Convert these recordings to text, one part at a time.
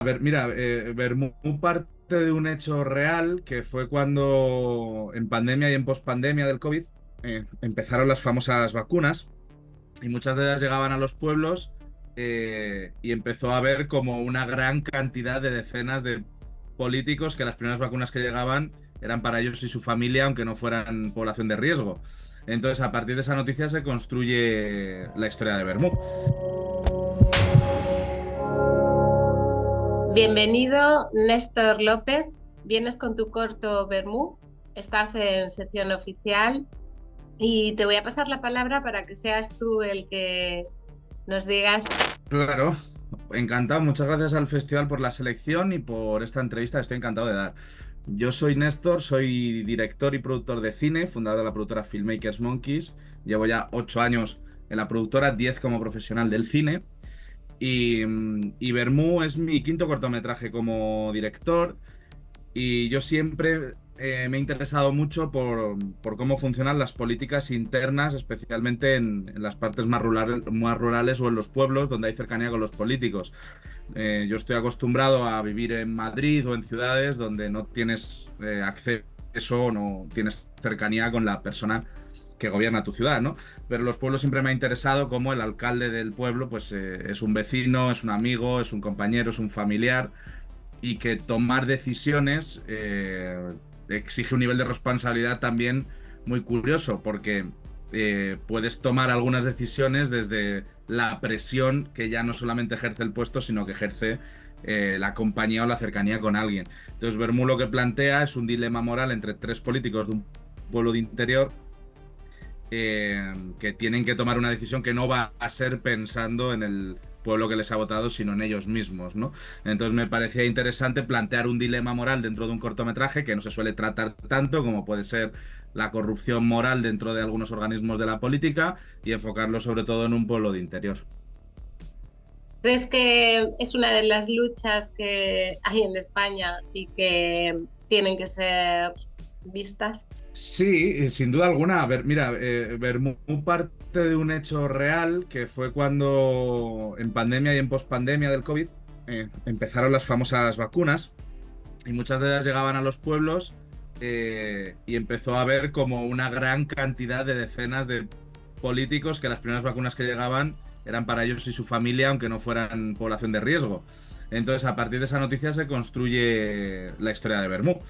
ver, mira, Bermú parte de un hecho real que fue cuando en pandemia y en pospandemia del COVID empezaron las famosas vacunas y muchas de ellas llegaban a los pueblos y empezó a haber como una gran cantidad de decenas de políticos que las primeras vacunas que llegaban eran para ellos y su familia, aunque no fueran población de riesgo. Entonces, a partir de esa noticia se construye la historia de Bermú. Bienvenido, Néstor López. Vienes con tu corto Bermú. Estás en sección oficial y te voy a pasar la palabra para que seas tú el que nos digas. Claro, encantado. Muchas gracias al festival por la selección y por esta entrevista. Estoy encantado de dar. Yo soy Néstor, soy director y productor de cine, fundador de la productora Filmmakers Monkeys. Llevo ya 8 años en la productora, 10 como profesional del cine. Y Bermú es mi quinto cortometraje como director. Y yo siempre me he interesado mucho por cómo funcionan las políticas internas, especialmente en las partes más rurales o en los pueblos donde hay cercanía con los políticos. Yo estoy acostumbrado a vivir en Madrid o en ciudades donde no tienes acceso o no tienes cercanía con la persona que gobierna tu ciudad, ¿no? Pero los pueblos siempre me ha interesado cómo el alcalde del pueblo pues, es un vecino, es un amigo, es un compañero, es un familiar y que tomar decisiones exige un nivel de responsabilidad también muy curioso, porque puedes tomar algunas decisiones desde la presión que ya no solamente ejerce el puesto, sino que ejerce la compañía o la cercanía con alguien. Entonces, Bermú lo que plantea es un dilema moral entre tres políticos de un pueblo de interior que tienen que tomar una decisión que no va a ser pensando en el pueblo que les ha votado, sino en ellos mismos, ¿no? Entonces me parecía interesante plantear un dilema moral dentro de un cortometraje que no se suele tratar tanto como puede ser la corrupción moral dentro de algunos organismos de la política y enfocarlo sobre todo en un pueblo de interior. ¿Crees que es una de las luchas que hay en España y que tienen que ser vistas? Sí, sin duda alguna. A ver, mira, Bermú parte de un hecho real que fue cuando en pandemia y en pospandemia del COVID empezaron las famosas vacunas y muchas de ellas llegaban a los pueblos y empezó a haber como una gran cantidad de decenas de políticos que las primeras vacunas que llegaban eran para ellos y su familia, aunque no fueran población de riesgo. Entonces, a partir de esa noticia se construye la historia de Bermú.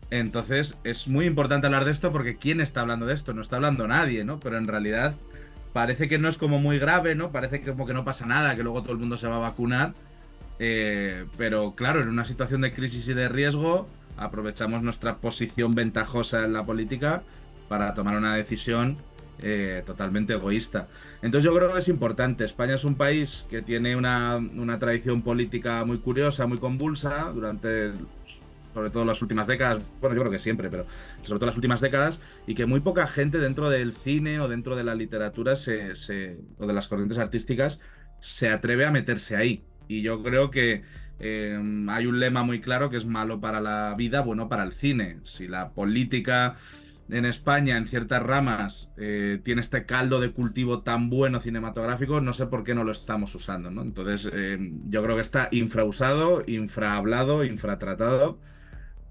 Entonces, es muy importante hablar de esto porque ¿quién está hablando de esto? No está hablando nadie, ¿no? Pero en realidad parece que no es como muy grave, ¿no? Parece que como que no pasa nada, que luego todo el mundo se va a vacunar. Pero claro, en una situación de crisis y de riesgo, aprovechamos nuestra posición ventajosa en la política para tomar una decisión totalmente egoísta. Entonces yo creo que es importante. España es un país que tiene una tradición política muy curiosa, muy convulsa, durante sobre todo las últimas décadas, bueno, yo creo que siempre, pero sobre todo las últimas décadas, y que muy poca gente dentro del cine o dentro de la literatura o de las corrientes artísticas se atreve a meterse ahí. Y yo creo que hay un lema muy claro que es malo para la vida, bueno para el cine. Si la política en España, en ciertas ramas, tiene este caldo de cultivo tan bueno cinematográfico, no sé por qué no lo estamos usando, ¿no? Entonces, yo creo que está infrausado, infrahablado, infratratado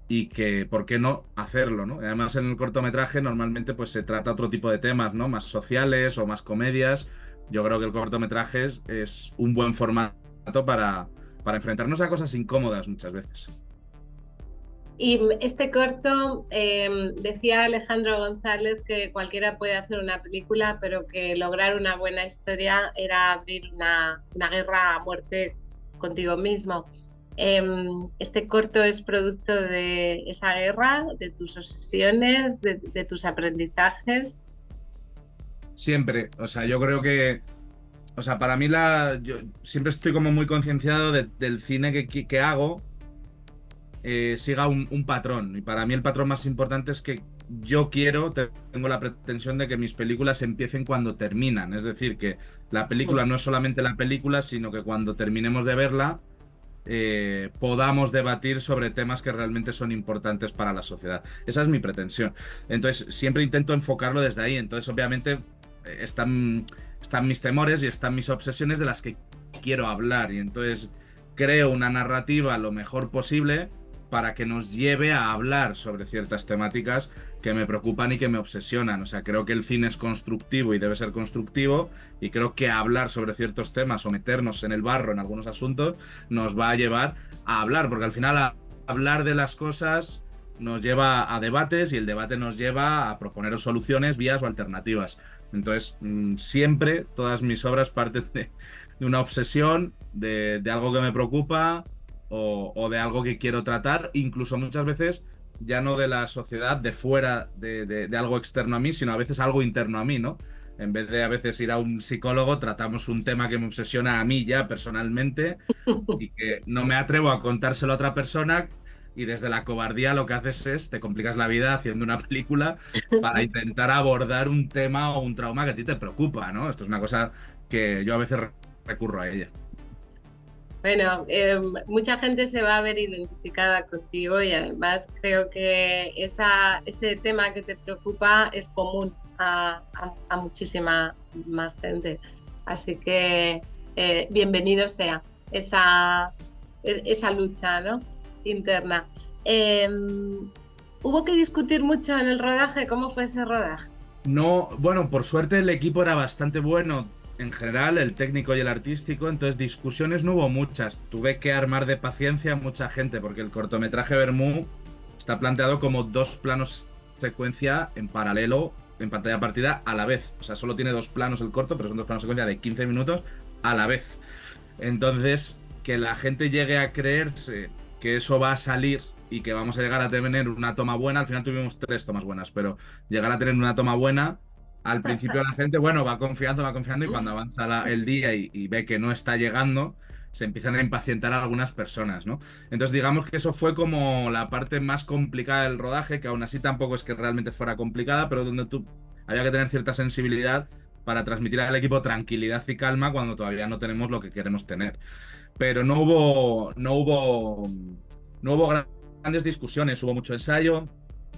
y que, ¿por qué no hacerlo, ¿no? Además, en el cortometraje normalmente pues se trata otro tipo de temas, ¿no? Más sociales o más comedias. Yo creo que el cortometraje es un buen formato para enfrentarnos a cosas incómodas muchas veces. Y este corto, decía Alejandro González que cualquiera puede hacer una película, pero que lograr una buena historia era abrir una guerra a muerte contigo mismo. Este corto es producto de esa guerra, de tus obsesiones, de tus aprendizajes. Siempre, o sea, yo creo que, o sea, para mí yo siempre estoy como muy concienciado del cine que hago siga un patrón. Y para mí el patrón más importante es que tengo la pretensión de que mis películas empiecen cuando terminan. Es decir, que la película no es solamente la película, sino que cuando terminemos de verla, podamos debatir sobre temas que realmente son importantes para la sociedad. Esa es mi pretensión. Entonces, siempre intento enfocarlo desde ahí. Entonces, obviamente, están mis temores y están mis obsesiones de las que quiero hablar. Y entonces creo una narrativa lo mejor posible para que nos lleve a hablar sobre ciertas temáticas que me preocupan y que me obsesionan. O sea, creo que el cine es constructivo y debe ser constructivo, y creo que hablar sobre ciertos temas o meternos en el barro en algunos asuntos nos va a llevar a hablar, porque al final hablar de las cosas nos lleva a debates, y el debate nos lleva a proponer soluciones, vías o alternativas. Entonces, siempre todas mis obras parten de una obsesión, de algo que me preocupa, o de algo que quiero tratar, incluso muchas veces ya no de la sociedad, de fuera de algo externo a mí, sino a veces algo interno a mí, ¿no? En vez de a veces ir a un psicólogo, tratamos un tema que me obsesiona a mí ya personalmente y que no me atrevo a contárselo a otra persona, y desde la cobardía lo que haces es te complicas la vida haciendo una película para intentar abordar un tema o un trauma que a ti te preocupa, ¿no? Esto es una cosa que yo a veces recurro a ella. Bueno, mucha gente se va a ver identificada contigo y además creo que ese tema que te preocupa es común a muchísima más gente. Así que bienvenido sea esa lucha, ¿no? Interna. Eh, ¿Hubo que discutir mucho en el rodaje? ¿Cómo fue ese rodaje? No, bueno, por suerte el equipo era bastante bueno en general, el técnico y el artístico, entonces discusiones no hubo muchas. Tuve que armar de paciencia a mucha gente, porque el cortometraje Vermú está planteado como dos planos secuencia en paralelo, en pantalla partida a la vez. O sea, solo tiene dos planos el corto, pero son dos planos secuencia de 15 minutos a la vez. Entonces, que la gente llegue a creerse que eso va a salir y que vamos a llegar a tener una toma buena. Al final tuvimos tres tomas buenas, pero llegar a tener una toma buena, al principio la gente, bueno, va confiando, y cuando avanza el día y ve que no está llegando, se empiezan a impacientar a algunas personas, ¿no? Entonces digamos que eso fue como la parte más complicada del rodaje, que aún así tampoco es que realmente fuera complicada, pero donde tú había que tener cierta sensibilidad para transmitir al equipo tranquilidad y calma cuando todavía no tenemos lo que queremos tener. Pero no hubo grandes discusiones, hubo mucho ensayo,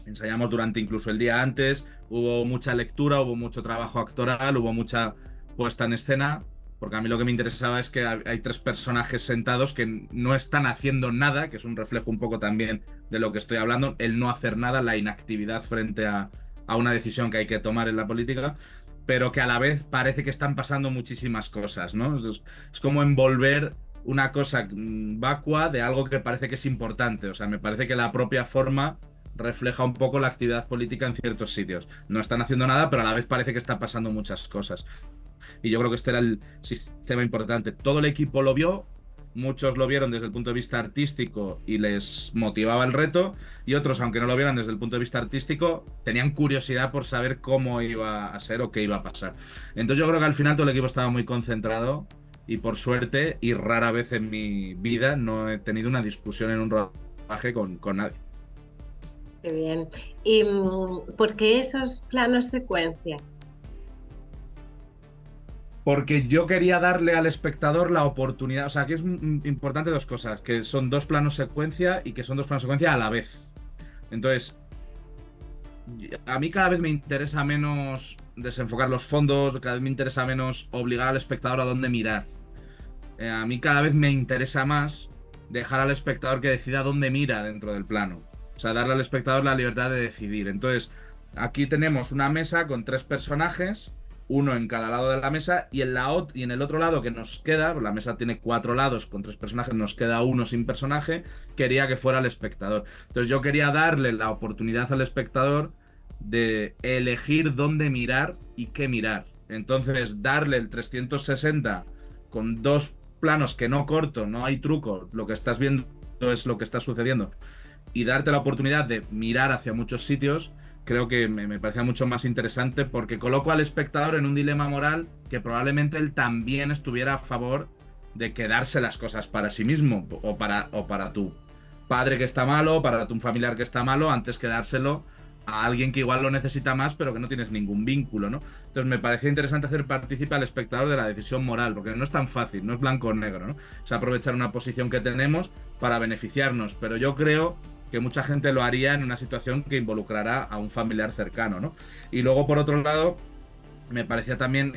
ensayamos durante incluso el día antes, hubo mucha lectura, hubo mucho trabajo actoral, hubo mucha puesta en escena, porque a mí lo que me interesaba es que hay tres personajes sentados que no están haciendo nada, que es un reflejo un poco también de lo que estoy hablando, el no hacer nada, la inactividad frente a una decisión que hay que tomar en la política, pero que a la vez parece que están pasando muchísimas cosas, ¿no? Es como envolver una cosa vacua de algo que parece que es importante. O sea, me parece que la propia forma refleja un poco la actividad política en ciertos sitios. No están haciendo nada, pero a la vez parece que está pasando muchas cosas. Y yo creo que este era el sistema importante. Todo el equipo lo vio, muchos lo vieron desde el punto de vista artístico y les motivaba el reto, y otros, aunque no lo vieran desde el punto de vista artístico, tenían curiosidad por saber cómo iba a ser o qué iba a pasar. Entonces yo creo que al final todo el equipo estaba muy concentrado, y por suerte, y rara vez en mi vida, no he tenido una discusión en un rodaje con nadie. Qué bien. ¿Y por qué esos planos secuencias? Porque yo quería darle al espectador la oportunidad. O sea, aquí es importante dos cosas: que son dos planos secuencia y que son dos planos secuencia a la vez. Entonces, a mí cada vez me interesa menos desenfocar los fondos, cada vez me interesa menos obligar al espectador a dónde mirar. A mí cada vez me interesa más dejar al espectador que decida dónde mira dentro del plano. O sea, darle al espectador la libertad de decidir. Entonces, aquí tenemos una mesa con tres personajes, uno en cada lado de la mesa, y en el otro lado que nos queda, la mesa tiene cuatro lados con tres personajes, nos queda uno sin personaje, quería que fuera el espectador. Entonces yo quería darle la oportunidad al espectador de elegir dónde mirar y qué mirar. Entonces, darle el 360 con dos planos que no corto, no hay truco, lo que estás viendo es lo que está sucediendo, y darte la oportunidad de mirar hacia muchos sitios, creo que me parecía mucho más interesante, porque coloco al espectador en un dilema moral que probablemente él también estuviera a favor de quedarse las cosas para sí mismo, o para tu padre que está malo, para tu familiar que está malo, antes que dárselo a alguien que igual lo necesita más, pero que no tienes ningún vínculo, ¿no? Entonces me parecía interesante hacer partícipe al espectador de la decisión moral, porque no es tan fácil, no es blanco o negro, ¿no? Es aprovechar una posición que tenemos para beneficiarnos, pero yo creo que mucha gente lo haría en una situación que involucrará a un familiar cercano, ¿no? Y luego, por otro lado, me parecía también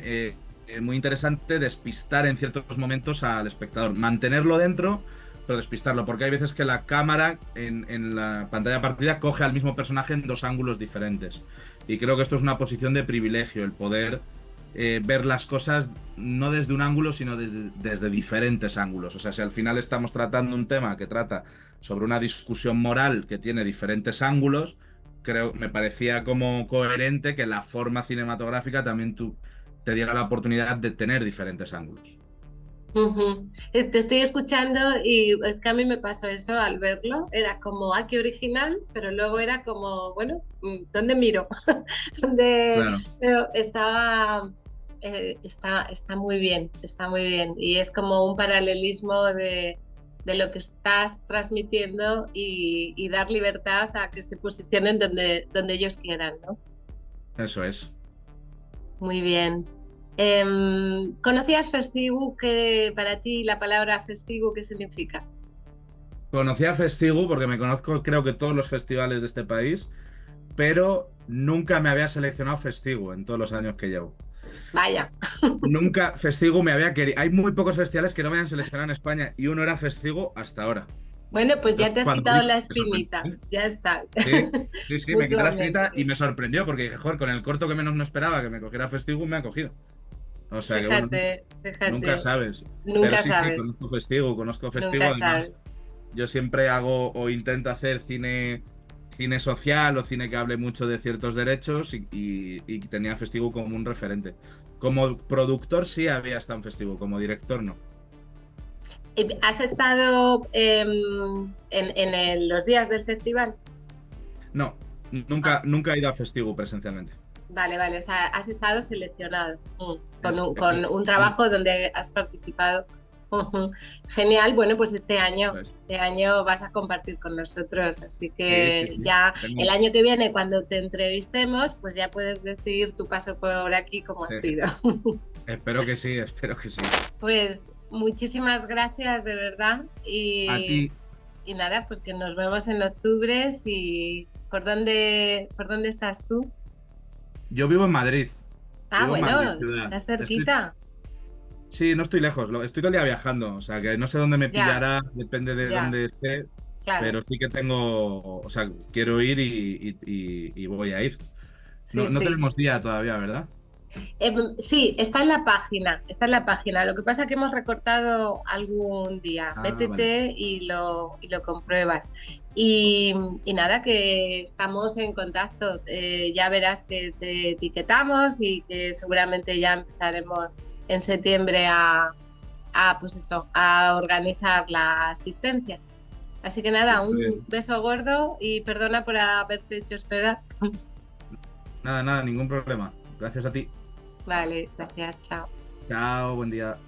muy interesante despistar en ciertos momentos al espectador, mantenerlo dentro, pero despistarlo, porque hay veces que la cámara en la pantalla partida coge al mismo personaje en dos ángulos diferentes. Y creo que esto es una posición de privilegio, el poder ver las cosas no desde un ángulo, sino desde diferentes ángulos. O sea, si al final estamos tratando un tema que trata sobre una discusión moral que tiene diferentes ángulos, creo, me parecía como coherente que la forma cinematográfica también te diera la oportunidad de tener diferentes ángulos. Ujú. Te estoy escuchando y es que a mí me pasó eso al verlo. Era como, ah, qué original, pero luego era como, bueno, ¿dónde miro? ¿Dónde? Claro, Pero está muy bien, está muy bien. Y es como un paralelismo de lo que estás transmitiendo y dar libertad a que se posicionen donde ellos quieran, ¿no? eso es. Muy bien. ¿Conocías Festigu? ¿Que para ti la palabra Festigu qué significa? Conocí a Festigu porque me conozco, creo que todos los festivales de este país, pero nunca me había seleccionado Festigu en todos los años que llevo. Vaya. Nunca Festigu me había querido. Hay muy pocos festivales que no me han seleccionado en España y uno era Festigu hasta ahora. Bueno, pues ya Entonces, te has cuando quitado vi, la me espinita. sorprendió. Ya está. Sí, sí, sí, me quité la espinita y Mutuamente. me sorprendió porque dije, joder, con el corto que menos me esperaba que me cogiera Festigu, me ha cogido. O sea que bueno, Fíjate, nunca fíjate. sabes. Pero Nunca sí, sí, sabes. conozco Festigu. Nunca Además, sabes. yo siempre hago o intento hacer cine social o cine que hable mucho de ciertos derechos y tenía Festigu como un referente. Como productor sí había estado en Festigu, como director no. ¿Has estado los días del festival? No, Ah, nunca he ido a Festigu presencialmente. vale, vale. O sea, has estado seleccionado con un Sí, trabajo donde has participado. Ujú. Genial. Bueno, pues pues, este año vas a compartir con nosotros. Así sí, sí, que sí. ya el Tengo, año que viene, cuando te entrevistemos, pues ya puedes decir tu paso por aquí cómo ha eh, sido. espero que sí, espero que sí. Pues muchísimas gracias de verdad. A ti, Y nada, pues que nos vemos en octubre. Y por dónde estás tú? yo vivo en Madrid. Ah, Vivo en Madrid, bueno, ciudad. estás cerquita. Sí, no estoy lejos, estoy todo el día viajando, o sea que no sé dónde me Ya, pillará, depende de ya, dónde esté, claro. pero sí que tengo, o sea, quiero ir y voy a ir. Sí, No, no sí. tenemos día todavía, ¿verdad? Sí, está en la página, está en la página. Lo que pasa es que hemos recortado algún día. Ah, vale. Métete y lo compruebas. Y, y nada, que estamos en contacto. Ya verás que te etiquetamos y que seguramente ya empezaremos en septiembre pues eso, a organizar la asistencia. Así que nada, un beso gordo y perdona por haberte hecho esperar. Nada, nada, ningún problema. Gracias a ti. Vale, gracias, chao. Chao, buen día.